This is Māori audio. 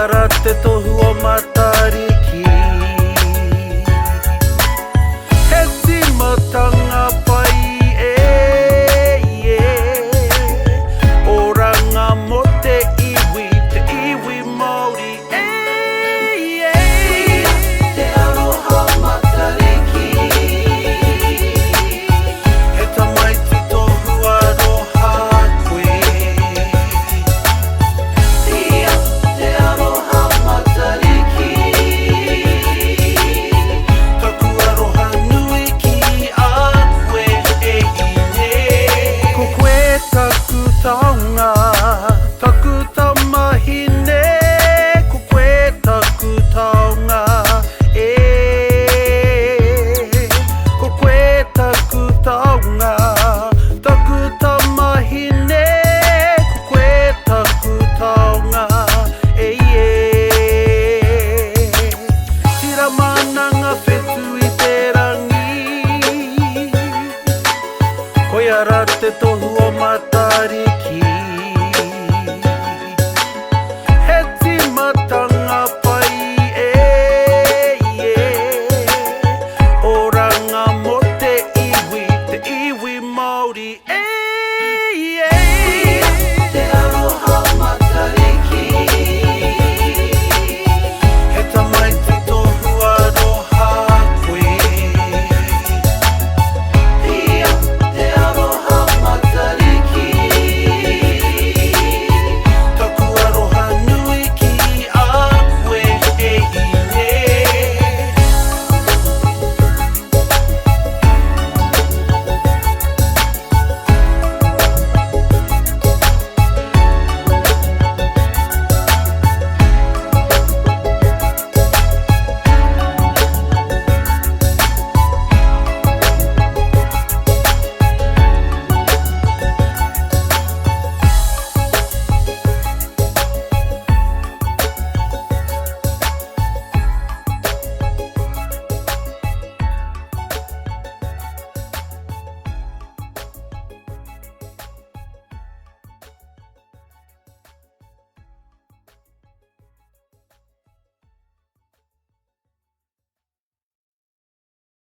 Ara te tohu o matariki He timatanga pai Oranga mo te iwi Māori Te aroha matariki He tamaiti tohu aroha koe Te aroha matariki Taku aroha nui ki a koe e ine Ko koe taku taonga Taku tamahine Ko koe taku taonga Ko koe taku taonga Taku tamahine Ko koe taku taonga